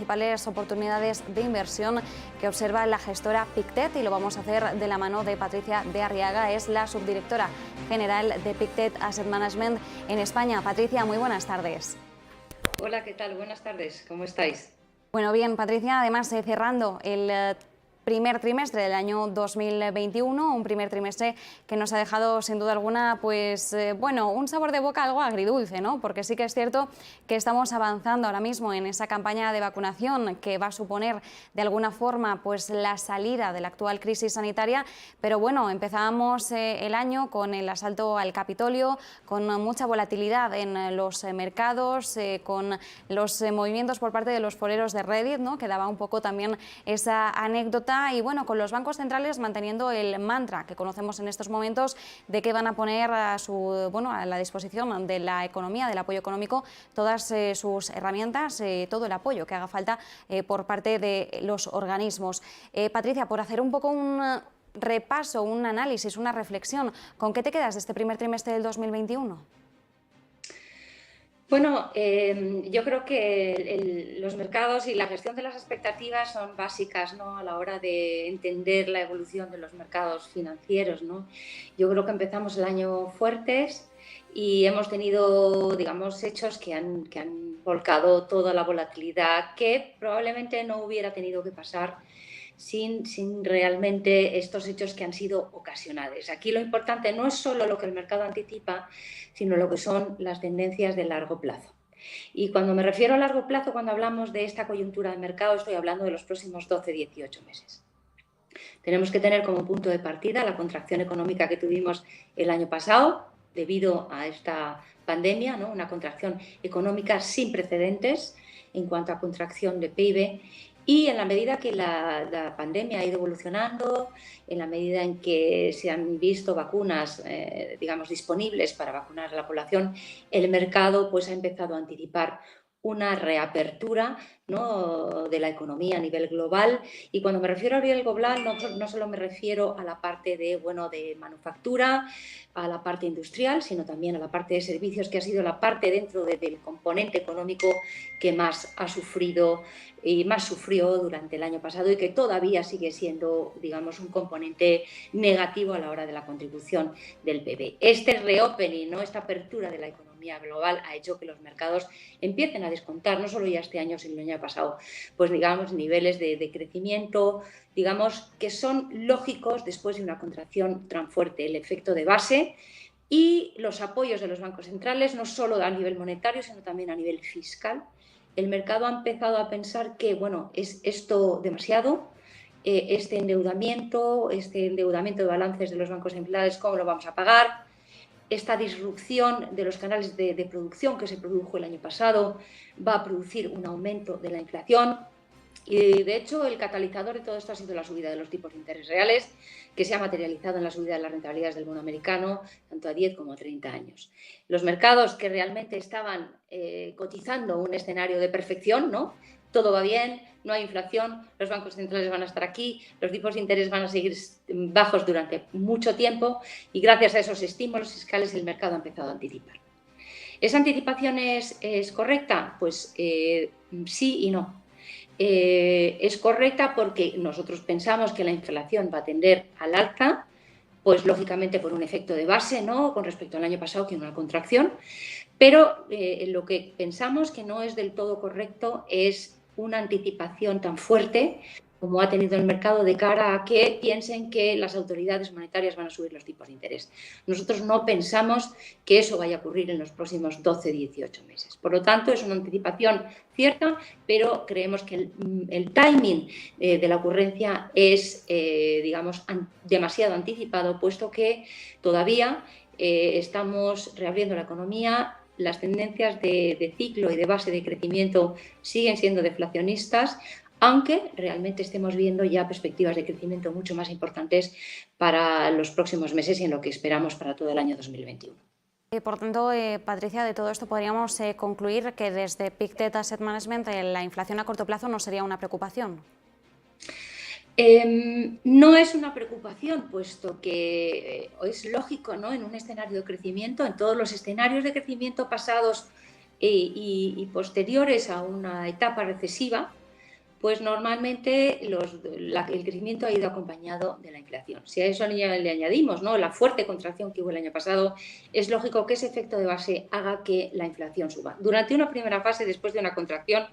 principales oportunidades de inversión que observa la gestora Pictet, y lo vamos a hacer de la mano de Patricia de Arriaga, es la subdirectora general de Pictet Asset Management en España. Patricia, muy buenas tardes. Hola, ¿qué tal? Buenas tardes, ¿cómo estáis? Bueno, bien, Patricia, además cerrando el primer trimestre del año 2021, un primer trimestre que nos ha dejado sin duda alguna, pues bueno, un sabor de boca algo agridulce, ¿no? Porque sí que es cierto que estamos avanzando ahora mismo en esa campaña de vacunación que va a suponer de alguna forma pues la salida de la actual crisis sanitaria, pero bueno, empezábamos el año con el asalto al Capitolio, con mucha volatilidad en los mercados, con los movimientos por parte de los foreros de Reddit, ¿no? Que daba un poco también esa anécdota. Y bueno, con los bancos centrales manteniendo el mantra que conocemos en estos momentos de que van a poner a la disposición de la economía, del apoyo económico, todas sus herramientas, todo el apoyo que haga falta por parte de los organismos. Patricia, por hacer un poco un repaso, un análisis, una reflexión, ¿con qué te quedas de este primer trimestre del 2021? Bueno, yo creo que los mercados y la gestión de las expectativas son básicas, ¿no?, a la hora de entender la evolución de los mercados financieros, ¿no? Yo creo que empezamos el año fuertes y hemos tenido, digamos, hechos que han volcado toda la volatilidad que probablemente no hubiera tenido que pasar sin realmente estos hechos que han sido ocasionales. Aquí lo importante no es solo lo que el mercado anticipa, sino lo que son las tendencias de largo plazo. Y cuando me refiero a largo plazo, cuando hablamos de esta coyuntura de mercado, estoy hablando de los próximos 12-18 meses. Tenemos que tener como punto de partida la contracción económica que tuvimos el año pasado debido a esta pandemia, ¿no? Una contracción económica sin precedentes en cuanto a contracción de PIB. Y en la medida que la pandemia ha ido evolucionando, en la medida en que se han visto vacunas, digamos, disponibles para vacunar a la población, el mercado pues, ha empezado a anticipar una reapertura, ¿no?, de la economía a nivel global. Y cuando me refiero a nivel global, no solo me refiero a la parte de manufactura, a la parte industrial, sino también a la parte de servicios, que ha sido la parte dentro del componente económico que más ha sufrido y más sufrió durante el año pasado y que todavía sigue siendo, digamos, un componente negativo a la hora de la contribución del PIB. Este reopening, ¿no?, esta apertura de la economía global ha hecho que los mercados empiecen a descontar, no solo ya este año, sino el año pasado, pues digamos, niveles de crecimiento, digamos, que son lógicos después de una contracción tan fuerte. El efecto de base y los apoyos de los bancos centrales, no solo a nivel monetario, sino también a nivel fiscal. El mercado ha empezado a pensar que, bueno, es esto demasiado, este endeudamiento de balances de los bancos centrales, ¿cómo lo vamos a pagar? Esta disrupción de los canales de producción que se produjo el año pasado va a producir un aumento de la inflación. Y de hecho el catalizador de todo esto ha sido la subida de los tipos de interés reales, que se ha materializado en la subida de las rentabilidades del bono americano, tanto a 10 como a 30 años. Los mercados que realmente estaban cotizando un escenario de perfección, ¿no? Todo va bien, no hay inflación, los bancos centrales van a estar aquí, los tipos de interés van a seguir bajos durante mucho tiempo y gracias a esos estímulos fiscales el mercado ha empezado a anticipar. ¿Esa anticipación es correcta? Pues sí y no. Es correcta porque nosotros pensamos que la inflación va a tender al alza, pues lógicamente por un efecto de base, ¿no?, con respecto al año pasado, que es una contracción, pero lo que pensamos que no es del todo correcto es una anticipación tan fuerte como ha tenido el mercado de cara a que piensen que las autoridades monetarias van a subir los tipos de interés. Nosotros no pensamos que eso vaya a ocurrir en los próximos 12-18 meses. Por lo tanto, es una anticipación cierta, pero creemos que el timing de la ocurrencia es, digamos, demasiado anticipado, puesto que todavía estamos reabriendo la economía. Las tendencias de ciclo y de base de crecimiento siguen siendo deflacionistas, aunque realmente estemos viendo ya perspectivas de crecimiento mucho más importantes para los próximos meses y en lo que esperamos para todo el año 2021. Por tanto, Patricia, de todo esto podríamos concluir que desde Pictet Asset Management la inflación a corto plazo no sería una preocupación. No es una preocupación, puesto que es lógico, ¿no?, en un escenario de crecimiento, en todos los escenarios de crecimiento pasados y posteriores a una etapa recesiva, pues normalmente el crecimiento ha ido acompañado de la inflación. Si a eso le añadimos, ¿no?, la fuerte contracción que hubo el año pasado, es lógico que ese efecto de base haga que la inflación suba. Durante una primera fase, después de una contracción,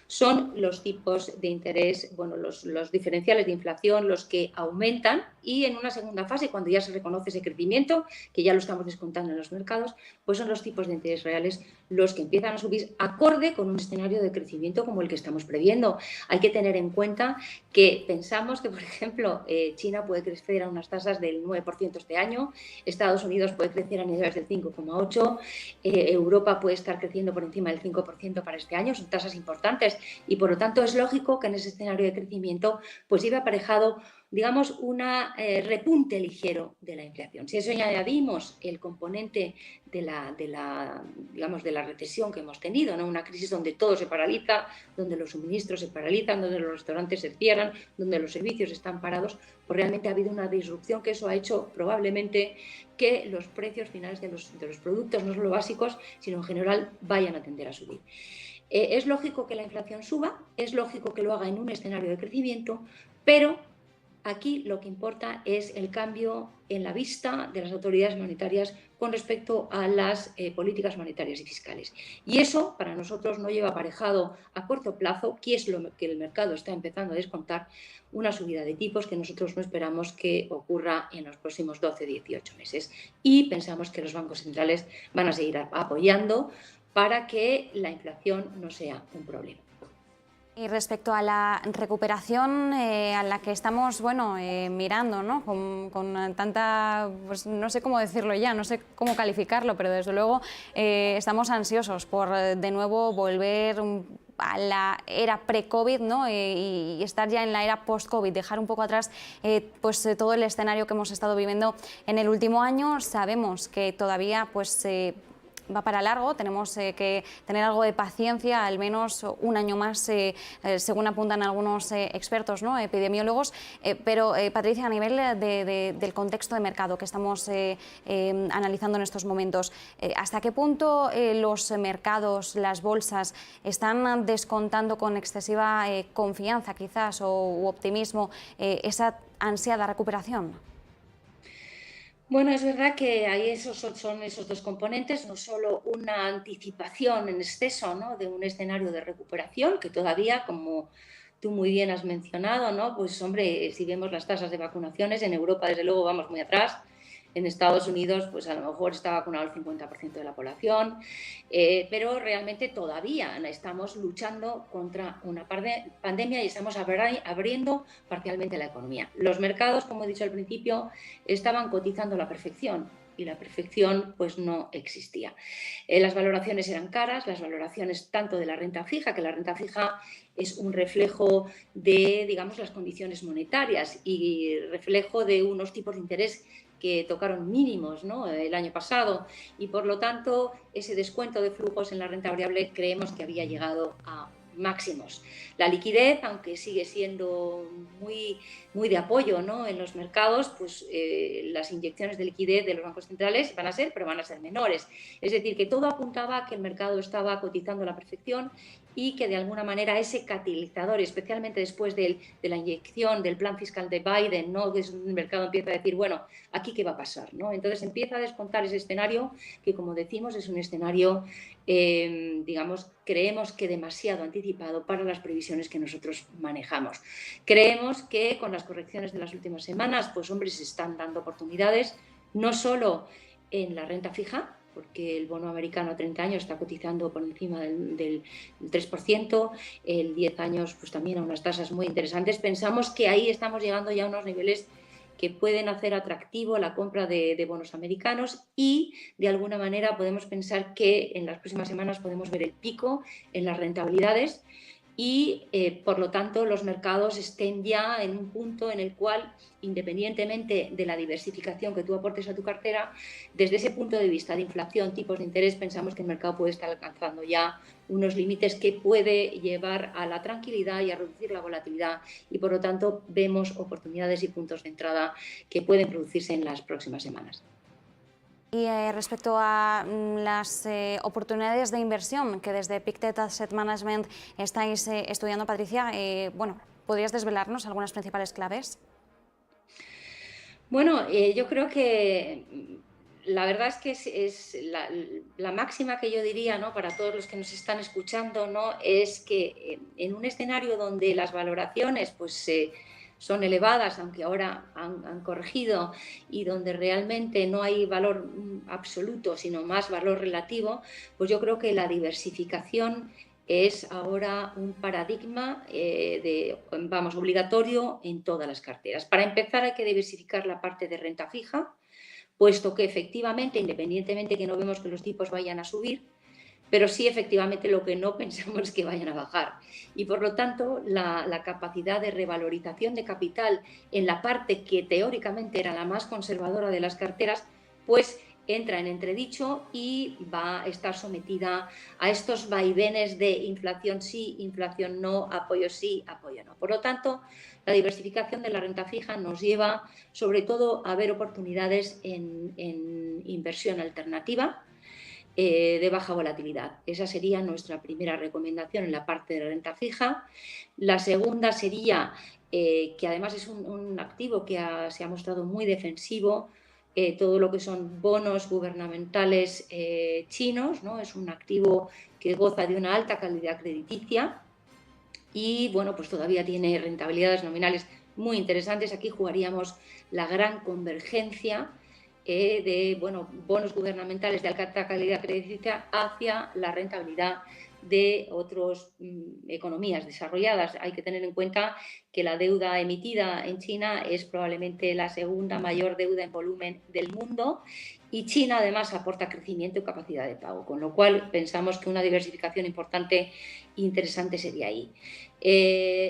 son los tipos de interés, bueno, los diferenciales de inflación los que aumentan, y en una segunda fase, cuando ya se reconoce ese crecimiento, que ya lo estamos descontando en los mercados, pues son los tipos de interés reales los que empiezan a subir acorde con un escenario de crecimiento como el que estamos previendo. Hay que tener en cuenta que pensamos que, por ejemplo, China puede crecer a unas tasas del 9% este año, Estados Unidos puede crecer a niveles del 5,8%, Europa puede estar creciendo por encima del 5% para este año, son tasas importantes, y por lo tanto es lógico que en ese escenario de crecimiento pues lleve aparejado, digamos, un repunte ligero de la inflación. Si a eso añadimos el componente digamos, de la recesión que hemos tenido, ¿no?, una crisis donde todo se paraliza, donde los suministros se paralizan, donde los restaurantes se cierran, donde los servicios están parados, pues realmente ha habido una disrupción que eso ha hecho probablemente que los precios finales de los productos, no solo básicos, sino en general, vayan a tender a subir. Es lógico que la inflación suba, es lógico que lo haga en un escenario de crecimiento, pero aquí lo que importa es el cambio en la vista de las autoridades monetarias con respecto a las políticas monetarias y fiscales. Y eso para nosotros no lleva aparejado a corto plazo, que es lo que el mercado está empezando a descontar, una subida de tipos que nosotros no esperamos que ocurra en los próximos 12-18 meses. Y pensamos que los bancos centrales van a seguir apoyando para que la inflación no sea un problema. Y respecto a la recuperación a la que estamos, bueno, mirando, ¿no?, con tanta, pues no sé cómo decirlo ya, no sé cómo calificarlo, pero desde luego estamos ansiosos por de nuevo volver a la era pre-COVID, ¿no?, y estar ya en la era post-COVID, dejar un poco atrás pues todo el escenario que hemos estado viviendo en el último año. Sabemos que todavía pues va para largo, tenemos que tener algo de paciencia, al menos un año más, según apuntan algunos expertos, ¿no?, epidemiólogos. Pero, Patricia, a nivel del contexto de mercado que estamos analizando en estos momentos, ¿hasta qué punto los mercados, las bolsas, están descontando con excesiva confianza, quizás, u optimismo, esa ansiada recuperación? Bueno, es verdad que son esos dos componentes, no solo una anticipación en exceso, ¿no?, de un escenario de recuperación, que todavía, como tú muy bien has mencionado, ¿no?, pues hombre, si vemos las tasas de vacunaciones, en Europa desde luego vamos muy atrás. En Estados Unidos, pues a lo mejor está vacunado el 50% de la población, pero realmente todavía estamos luchando contra una pandemia y estamos abriendo parcialmente la economía. Los mercados, como he dicho al principio, estaban cotizando a la perfección y la perfección pues no existía. Las valoraciones eran caras, las valoraciones tanto de la renta fija, que la renta fija es un reflejo de, digamos, las condiciones monetarias y reflejo de unos tipos de interés que tocaron mínimos, ¿no?, el año pasado, y por lo tanto ese descuento de flujos en la renta variable creemos que había llegado a máximos. La liquidez, aunque sigue siendo muy de apoyo, ¿no?, en los mercados, pues las inyecciones de liquidez de los bancos centrales van a ser menores. Es decir, que todo apuntaba a que el mercado estaba cotizando a la perfección y que de alguna manera ese catalizador, especialmente después de la inyección del plan fiscal de Biden, ¿no?, que el mercado empieza a decir, bueno, ¿aquí qué va a pasar?, ¿no? Entonces empieza a descontar ese escenario que, como decimos, es un escenario, digamos, creemos que demasiado anticipado para las previsiones que nosotros manejamos. Creemos que con las correcciones de las últimas semanas, pues hombre, se están dando oportunidades, no solo en la renta fija, porque el bono americano a 30 años está cotizando por encima del 3%, el 10 años pues también a unas tasas muy interesantes. Pensamos que ahí estamos llegando ya a unos niveles que pueden hacer atractivo la compra de bonos americanos y, de alguna manera, podemos pensar que en las próximas semanas podemos ver el pico en las rentabilidades y, por lo tanto, los mercados estén ya en un punto en el cual, independientemente de la diversificación que tú aportes a tu cartera, desde ese punto de vista de inflación, tipos de interés, pensamos que el mercado puede estar alcanzando ya unos límites que puede llevar a la tranquilidad y a reducir la volatilidad y, por lo tanto, vemos oportunidades y puntos de entrada que pueden producirse en las próximas semanas. Y respecto a las oportunidades de inversión que desde Pictet Asset Management estáis estudiando, Patricia, bueno, ¿podrías desvelarnos algunas principales claves? Bueno, yo creo que la verdad es que es la máxima que yo diría, ¿no?, para todos los que nos están escuchando, ¿no?, es que en un escenario donde las valoraciones pues, son elevadas, aunque ahora han corregido, y donde realmente no hay valor absoluto, sino más valor relativo, pues yo creo que la diversificación es ahora un paradigma obligatorio en todas las carteras. Para empezar, hay que diversificar la parte de renta fija, puesto que efectivamente, independientemente que no vemos que los tipos vayan a subir, pero sí efectivamente lo que no pensamos es que vayan a bajar. Y por lo tanto, la capacidad de revalorización de capital en la parte que teóricamente era la más conservadora de las carteras, pues entra en entredicho y va a estar sometida a estos vaivenes de inflación sí, inflación no, apoyo sí, apoyo no. Por lo tanto, la diversificación de la renta fija nos lleva sobre todo a ver oportunidades en inversión alternativa, de baja volatilidad. Esa sería nuestra primera recomendación en la parte de renta fija. La segunda sería, que además es un activo que se ha mostrado muy defensivo, todo lo que son bonos gubernamentales chinos, ¿no? Es un activo que goza de una alta calidad crediticia y bueno, pues todavía tiene rentabilidades nominales muy interesantes. Aquí jugaríamos la gran convergencia de bonos gubernamentales de alta calidad crediticia hacia la rentabilidad de otras economías desarrolladas. Hay que tener en cuenta que la deuda emitida en China es probablemente la segunda mayor deuda en volumen del mundo y China además aporta crecimiento y capacidad de pago, con lo cual pensamos que una diversificación importante e interesante sería ahí.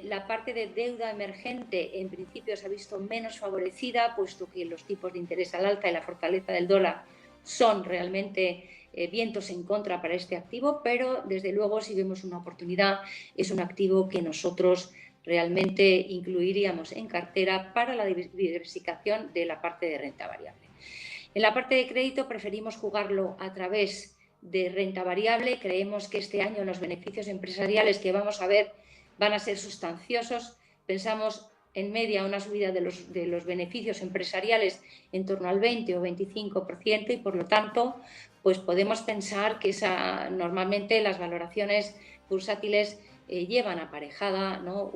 La parte de deuda emergente en principio se ha visto menos favorecida, puesto que los tipos de interés al alza y la fortaleza del dólar son realmente vientos en contra para este activo, pero desde luego si vemos una oportunidad es un activo que nosotros realmente incluiríamos en cartera para la diversificación de la parte de renta variable. En la parte de crédito preferimos jugarlo a través de renta variable. Creemos que este año los beneficios empresariales que vamos a ver van a ser sustanciosos. Pensamos en media una subida de los beneficios empresariales en torno al 20 o 25% y por lo tanto pues podemos pensar que normalmente las valoraciones bursátiles llevan aparejada, ¿no?,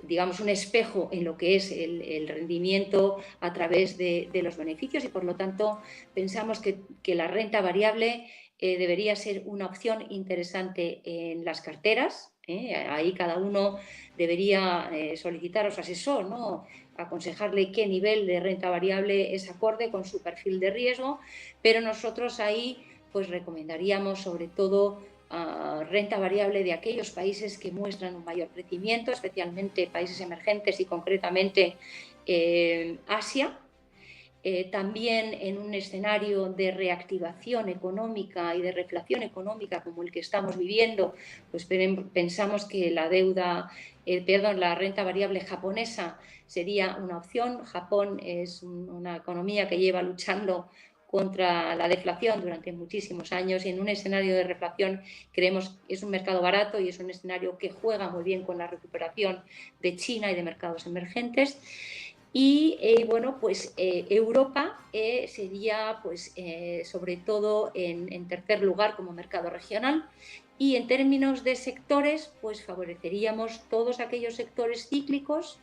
digamos, un espejo en lo que es el rendimiento a través de los beneficios y por lo tanto pensamos que la renta variable debería ser una opción interesante en las carteras. Ahí cada uno debería solicitar a su asesor, ¿no?, aconsejarle qué nivel de renta variable es acorde con su perfil de riesgo, pero nosotros ahí pues recomendaríamos sobre todo renta variable de aquellos países que muestran un mayor crecimiento, especialmente países emergentes y concretamente Asia. También en un escenario de reactivación económica y de reflación económica como el que estamos viviendo, pues pensamos que la renta variable japonesa sería una opción. Japón es una economía que lleva luchando contra la deflación durante muchísimos años y en un escenario de reflación creemos que es un mercado barato y es un escenario que juega muy bien con la recuperación de China y de mercados emergentes. Y bueno, pues Europa sería pues sobre todo en tercer lugar como mercado regional y en términos de sectores pues favoreceríamos todos aquellos sectores cíclicos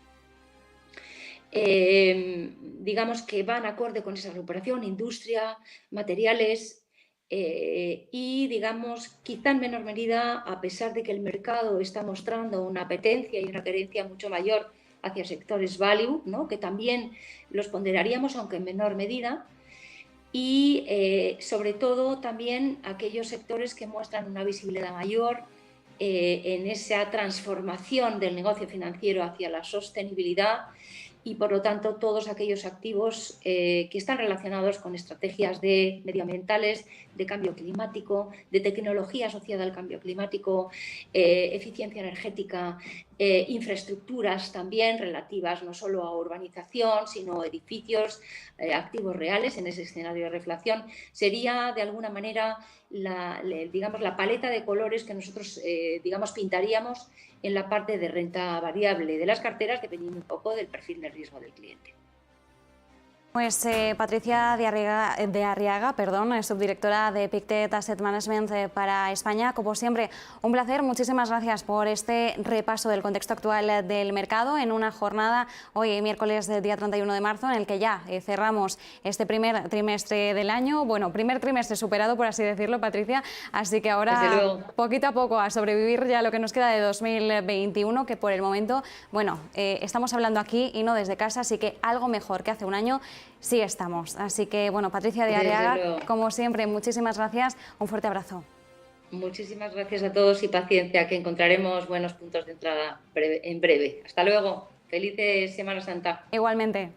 digamos que van acorde con esa recuperación, industria, materiales y digamos quizá en menor medida, a pesar de que el mercado está mostrando una apetencia y una querencia mucho mayor hacia sectores value, ¿no?, que también los ponderaríamos aunque en menor medida y sobre todo también aquellos sectores que muestran una visibilidad mayor en esa transformación del negocio financiero hacia la sostenibilidad y por lo tanto todos aquellos activos que están relacionados con estrategias medioambientales, de cambio climático, de tecnología asociada al cambio climático, eficiencia energética, infraestructuras también relativas no solo a urbanización, sino edificios, activos reales en ese escenario de reflación. Sería de alguna manera digamos, la paleta de colores que nosotros digamos, pintaríamos en la parte de renta variable de las carteras, dependiendo un poco del perfil de riesgo del cliente. Pues Patricia de Arriaga, subdirectora de Pictet Asset Management para España. Como siempre, un placer. Muchísimas gracias por este repaso del contexto actual del mercado en una jornada, hoy miércoles día 31 de marzo, en el que ya cerramos este primer trimestre del año. Bueno, primer trimestre superado, por así decirlo, Patricia. Así que ahora, poquito a poco, a sobrevivir ya lo que nos queda de 2021, que por el momento, bueno, estamos hablando aquí y no desde casa, así que algo mejor que hace un año sí estamos. Así que, bueno, Patricia de Arriaga, como siempre, muchísimas gracias. Un fuerte abrazo. Muchísimas gracias a todos y paciencia, que encontraremos buenos puntos de entrada en breve. Hasta luego. Feliz Semana Santa. Igualmente.